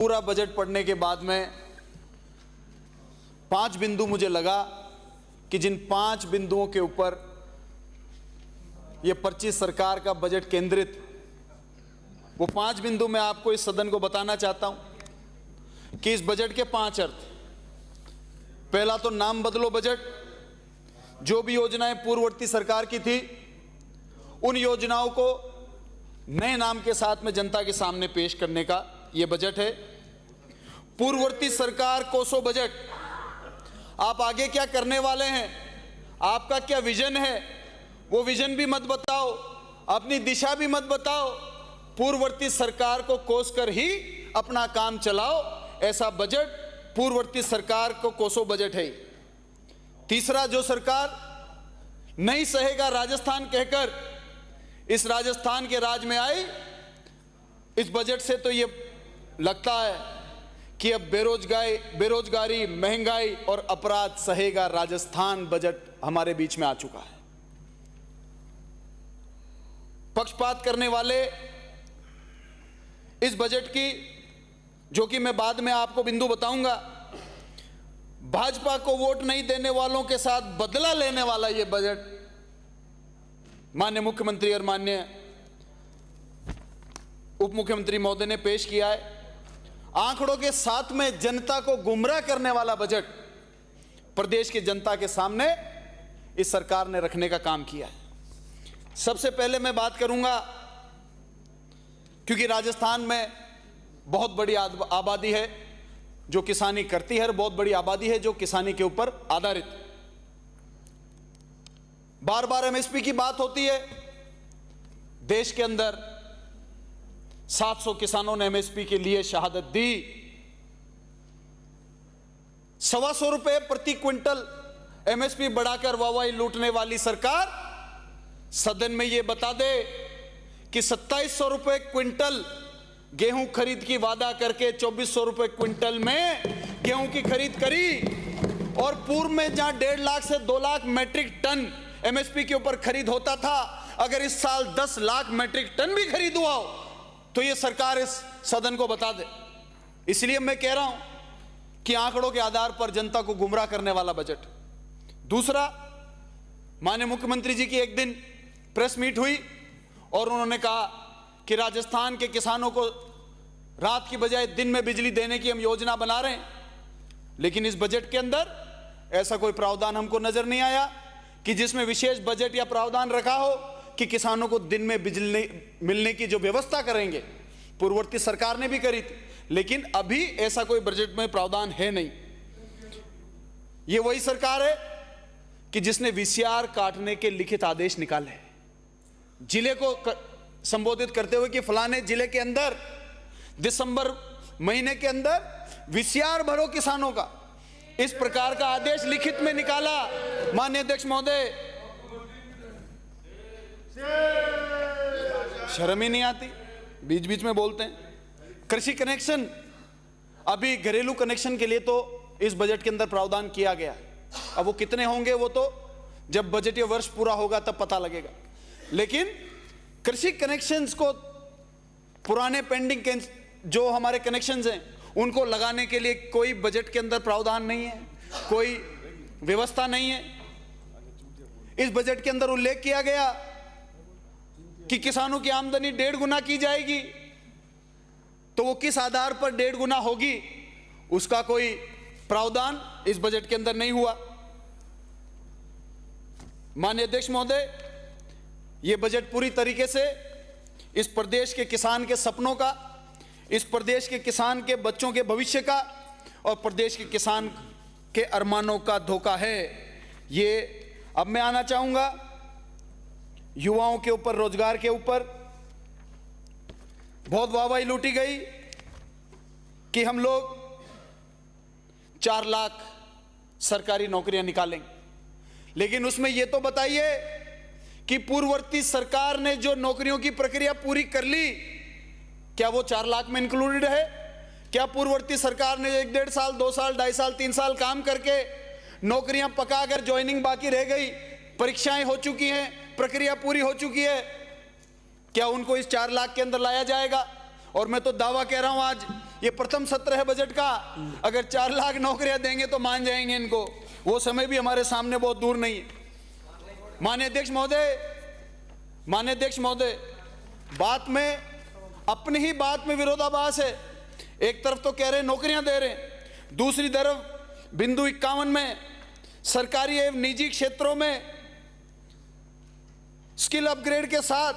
पूरा बजट पढ़ने के बाद में 5 बिंदु मुझे लगा कि जिन 5 बिंदुओं के ऊपर यह 25 सरकार का बजट केंद्रित, वो 5 बिंदु मैं आपको इस सदन को बताना चाहता हूं कि इस बजट के 5 अर्थ। पहला तो नाम बदलो बजट। जो भी योजनाएं पूर्ववर्ती सरकार की थी उन योजनाओं को नए नाम के साथ में जनता के सामने पेश करने का यह बजट है। पूर्ववर्ती सरकार कोसो बजट। आप आगे क्या करने वाले हैं, आपका क्या विजन है, वो विजन भी मत बताओ, अपनी दिशा भी मत बताओ। पूर्ववर्ती सरकार को कोस कर ही अपना काम चलाओ, ऐसा बजट पूर्ववर्ती सरकार को कोसो बजट है। तीसरा, जो सरकार नहीं सहेगा राजस्थान कहकर इस राजस्थान के राज में आई, इस बजट से तो ये लगता है कि अब बेरोजगारी, महंगाई और अपराध सहेगा राजस्थान बजट हमारे बीच में आ चुका है। पक्षपात करने वाले इस बजट की, जो कि मैं बाद में आपको बिंदु बताऊंगा, भाजपा को वोट नहीं देने वालों के साथ बदला लेने वाला यह बजट माननीय मुख्यमंत्री और माननीय उप मुख्यमंत्री महोदय ने पेश किया है। आंकड़ों के साथ में जनता को गुमराह करने वाला बजट प्रदेश की जनता के सामने इस सरकार ने रखने का काम किया है। सबसे पहले मैं बात करूंगा, क्योंकि राजस्थान में बहुत बड़ी आबादी है जो किसानी करती है और बहुत बड़ी आबादी है जो किसानी के ऊपर आधारित। बार बार एमएसपी की बात होती है। देश के अंदर 700 किसानों ने एमएसपी के लिए शहादत दी। 125 रुपए प्रति क्विंटल एमएसपी बढ़ाकर वाहवाही लूटने वाली सरकार सदन में यह बता दे कि 2700 रुपए क्विंटल गेहूं खरीद की वादा करके 2400 रुपए क्विंटल में गेहूं की खरीद करी, और पूर्व में जहां 1.5 लाख से 2 लाख मैट्रिक टन एमएसपी के ऊपर खरीद होता था, अगर इस साल 10 लाख मैट्रिक टन भी खरीद हुआ हो तो यह सरकार इस सदन को बता दे। इसलिए मैं कह रहा हूं कि आंकड़ों के आधार पर जनता को गुमराह करने वाला बजट। दूसरा, माननीय मुख्यमंत्री जी की एक दिन प्रेस मीट हुई और उन्होंने कहा कि राजस्थान के किसानों को रात की बजाय दिन में बिजली देने की हम योजना बना रहे हैं, लेकिन इस बजट के अंदर ऐसा कोई प्रावधान हमको नजर नहीं आया कि जिसमें विशेष बजट या प्रावधान रखा हो कि किसानों को दिन में बिजली मिलने की जो व्यवस्था करेंगे। पूर्ववर्ती सरकार ने भी करी थी, लेकिन अभी ऐसा कोई बजट में प्रावधान है नहीं। ये वही सरकार है कि जिसने वीसीआर काटने के लिखित आदेश निकाले, जिले को संबोधित करते हुए कि फलाने जिले के अंदर दिसंबर महीने के अंदर वीसीआर भरो किसानों का, इस प्रकार का आदेश लिखित में निकाला। माननीय अध्यक्ष महोदय, शर्म ही नहीं आती, बीच बीच में बोलते हैं। कृषि कनेक्शन, अभी घरेलू कनेक्शन के लिए तो इस बजट के अंदर प्रावधान किया गया। अब वो कितने होंगे वो तो जब बजटीय वर्ष पूरा होगा तब पता लगेगा, लेकिन कृषि कनेक्शंस को, पुराने पेंडिंग जो हमारे कनेक्शंस हैं उनको लगाने के लिए कोई बजट के अंदर प्रावधान नहीं है, कोई व्यवस्था नहीं है। इस बजट के अंदर उल्लेख किया गया कि किसानों की आमदनी 1.5 गुना की जाएगी, तो वो किस आधार पर 1.5 गुना होगी, उसका कोई प्रावधान इस बजट के अंदर नहीं हुआ। माननीय अध्यक्ष महोदय, यह बजट पूरी तरीके से इस प्रदेश के किसान के सपनों का, इस प्रदेश के किसान के बच्चों के भविष्य का और प्रदेश के किसान के अरमानों का धोखा है। ये अब मैं आना चाहूंगा युवाओं के ऊपर, रोजगार के ऊपर। बहुत वाहवाही लूटी गई कि हम लोग 4 लाख सरकारी नौकरियां निकालेंगे, लेकिन उसमें यह तो बताइए कि पूर्ववर्ती सरकार ने जो नौकरियों की प्रक्रिया पूरी कर ली, क्या वो 4 लाख में इंक्लूडेड है? क्या पूर्ववर्ती सरकार ने 1.5 साल, 2 साल, 2.5 साल, 3 साल काम करके नौकरियां पकाकर ज्वाइनिंग बाकी रह गई, परीक्षाएं हो चुकी हैं, प्रक्रिया पूरी हो चुकी है, क्या उनको इस 4 लाख के अंदर लाया जाएगा? और मैं तो दावा कह रहा हूं आज ये प्रथम सत्र है बजट का, अगर 4 लाख नौकरियां देंगे तो मान जाएंगे इनको। वो समय भी हमारे सामने बहुत दूर नहीं है। माननीय अध्यक्ष महोदय, बात में अपनी ही बात में विरोधाभास है। एक तरफ तो कह रहे हैं नौकरियां दे रहे हैं, दूसरी तरफ बिंदु 51 में सरकारी एवं निजी क्षेत्रों में स्किल अपग्रेड के साथ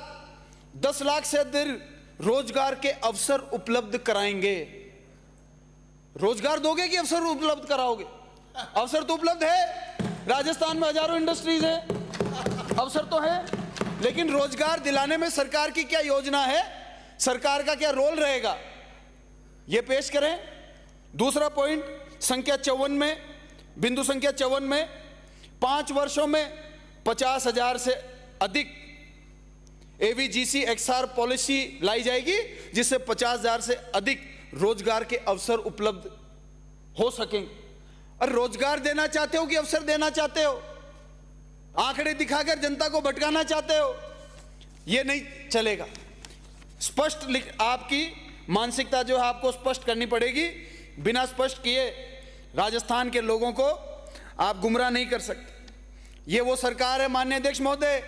10 लाख से अधिक रोजगार के अवसर उपलब्ध कराएंगे। रोजगार दोगे कि अवसर उपलब्ध कराओगे? अवसर तो उपलब्ध है, राजस्थान में हजारों इंडस्ट्रीज है, अवसर तो है, लेकिन रोजगार दिलाने में सरकार की क्या योजना है, सरकार का क्या रोल रहेगा, यह पेश करें। दूसरा पॉइंट संख्या 54 में, बिंदु संख्या 54 में 5 वर्षों में 50,000 से अधिक एवीजीसी एक्सआर पॉलिसी लाई जाएगी, जिससे 50,000 से अधिक रोजगार के अवसर उपलब्ध हो सकेंगे। और रोजगार देना चाहते हो कि अवसर देना चाहते हो? आंकड़े दिखाकर जनता को भटकाना चाहते हो? यह नहीं चलेगा। स्पष्ट आपकी मानसिकता जो है आपको स्पष्ट करनी पड़ेगी। बिना स्पष्ट किए राजस्थान के लोगों को आप गुमराह नहीं कर सकते। यह वो सरकार है माननीय अध्यक्ष महोदय,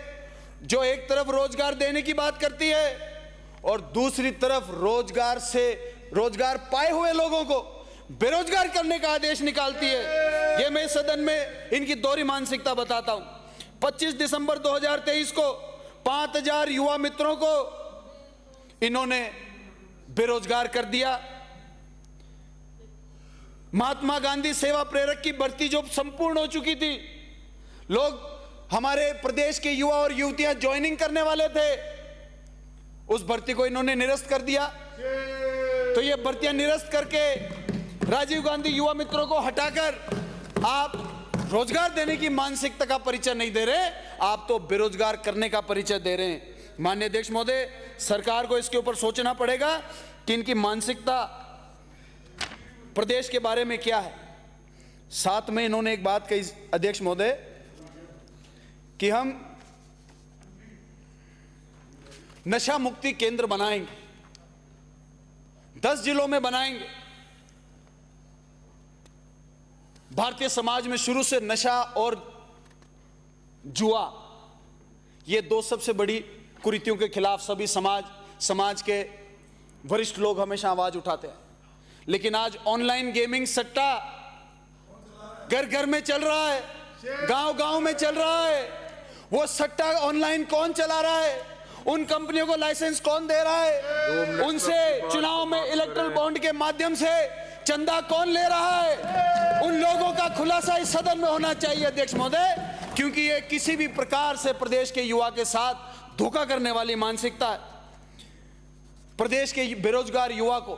जो एक तरफ रोजगार देने की बात करती है और दूसरी तरफ रोजगार पाए हुए लोगों को बेरोजगार करने का आदेश निकालती है। यह मैं सदन में इनकी दोहरी मानसिकता बताता हूं। 25 दिसंबर 2023 को 5,000 युवा मित्रों को इन्होंने बेरोजगार कर दिया। महात्मा गांधी सेवा प्रेरक की भर्ती जो संपूर्ण हो चुकी थी, लोग हमारे प्रदेश के युवा और युवतियां ज्वाइनिंग करने वाले थे, उस भर्ती को इन्होंने निरस्त कर दिया। तो ये भर्तियां निरस्त करके राजीव गांधी युवा मित्रों को हटाकर आप रोजगार देने की मानसिकता का परिचय नहीं दे रहे, आप तो बेरोजगार करने का परिचय दे रहे हैं। माननीय अध्यक्ष महोदय, सरकार को इसके ऊपर सोचना पड़ेगा कि इनकी मानसिकता प्रदेश के बारे में क्या है। साथ में इन्होंने एक बात कही अध्यक्ष महोदय कि हम नशा मुक्ति केंद्र बनाएंगे, 10 जिलों में बनाएंगे। भारतीय समाज में शुरू से नशा और जुआ, ये 2 सबसे बड़ी कुरीतियों के खिलाफ सभी समाज के वरिष्ठ लोग हमेशा आवाज उठाते हैं। लेकिन आज ऑनलाइन गेमिंग सट्टा घर घर में चल रहा है, गांव-गांव में चल रहा है। वो सट्टा ऑनलाइन कौन चला रहा है, उन कंपनियों को लाइसेंस कौन दे रहा है, उनसे चुनाव में इलेक्ट्रल बॉन्ड के माध्यम से चंदा कौन ले रहा है, उन लोगों का खुलासा इस सदन में होना चाहिए अध्यक्ष महोदय, क्योंकि ये किसी भी प्रकार से प्रदेश के युवा के साथ धोखा करने वाली मानसिकता है। प्रदेश के बेरोजगार युवा को,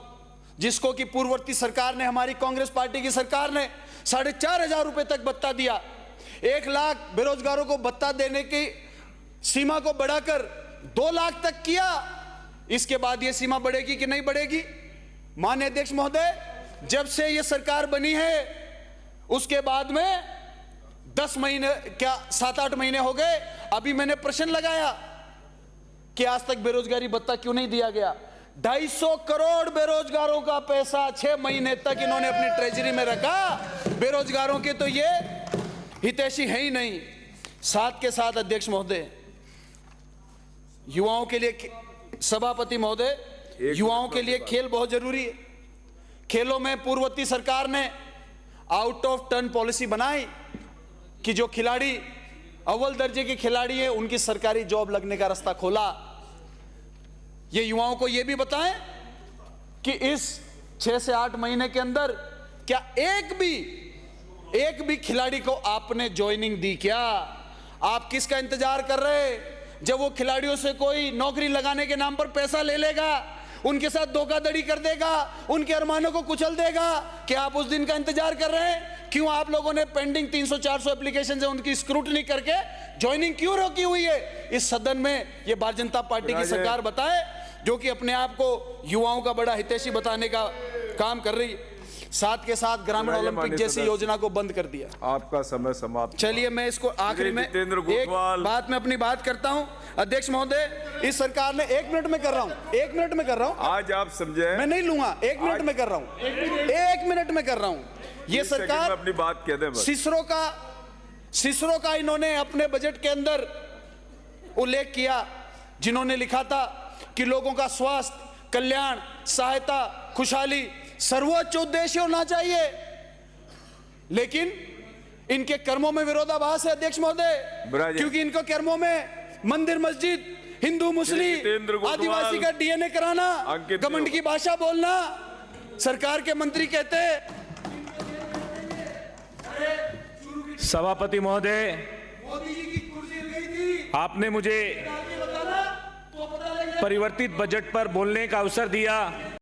जिसको कि पूर्ववर्ती सरकार ने, हमारी कांग्रेस पार्टी की सरकार ने 4,500 रुपए तक भत्ता दिया, 1 लाख बेरोजगारों को भत्ता देने की सीमा को बढ़ाकर 2 लाख तक किया। इसके बाद यह सीमा बढ़ेगी कि नहीं बढ़ेगी? माननीय अध्यक्ष महोदय, जब से यह सरकार बनी है उसके बाद में 10 महीने क्या 7-8 महीने हो गए, अभी मैंने प्रश्न लगाया कि आज तक बेरोजगारी भत्ता क्यों नहीं दिया गया। 250 करोड़ बेरोजगारों का पैसा 6 महीने तक इन्होंने अपनी ट्रेजरी में रखा। बेरोजगारों के तो ये हितैषी है ही नहीं। साथ के साथ अध्यक्ष महोदय, युवाओं के लिए, सभापति महोदय, युवाओं के लिए खेल बहुत जरूरी है। खेलों में पूर्ववर्ती सरकार ने आउट ऑफ टर्न पॉलिसी बनाई कि जो खिलाड़ी अव्वल दर्जे के खिलाड़ी हैं उनकी सरकारी जॉब लगने का रास्ता खोला। ये युवाओं को ये भी बताएं कि इस 6 से 8 महीने के अंदर क्या एक भी खिलाड़ी को आपने ज्वाइनिंग दी क्या? आप किसका इंतजार कर रहे हैं? जब वो खिलाड़ियों से कोई नौकरी लगाने के नाम पर पैसा ले लेगा, उनके साथ धोखाधड़ी कर देगा, उनके अरमानों को कुचल देगा, क्या आप उस दिन का इंतजार कर रहे हैं? क्यों आप लोगों ने पेंडिंग 300-400 एप्लीकेशन से उनकी स्क्रूटनी करके ज्वाइनिंग क्यों रोकी हुई है? इस सदन में ये भारतीय जनता पार्टी की सरकार बताए, जो कि अपने आप को युवाओं का बड़ा हितैषी बताने का काम कर रही है। साथ के साथ ग्रामीण ओलंपिक जैसी योजना को बंद कर दिया। आपका समय समाप्त। चलिए मैं इसको आखिरी में एक बात में अपनी बात करता हूं। अध्यक्ष महोदय, इस सरकार ने 1 मिनट में कर रहा हूं, 1 मिनट में कर रहा हूं। आज आप समझे, मैं नहीं लूंगा, 1 मिनट में कर रहा हूं, 1 मिनट में कर रहा हूं। ये सरकार अपनी बात कह दे। सिसरो का इन्होंने अपने बजट के अंदर उल्लेख किया, जिन्होंने लिखा था कि लोगों का स्वास्थ्य, कल्याण, सहायता, खुशहाली सर्वोच्च उद्देश्य होना चाहिए, लेकिन इनके कर्मों में विरोधाभास है अध्यक्ष महोदय, क्योंकि इनके कर्मों में मंदिर, मस्जिद, हिंदू, मुस्लिम, आदिवासी का डीएनए कराना, घमंड की भाषा बोलना, सरकार के मंत्री कहते हैं। सभापति महोदय, आपने मुझे परिवर्तित बजट पर बोलने का अवसर दिया।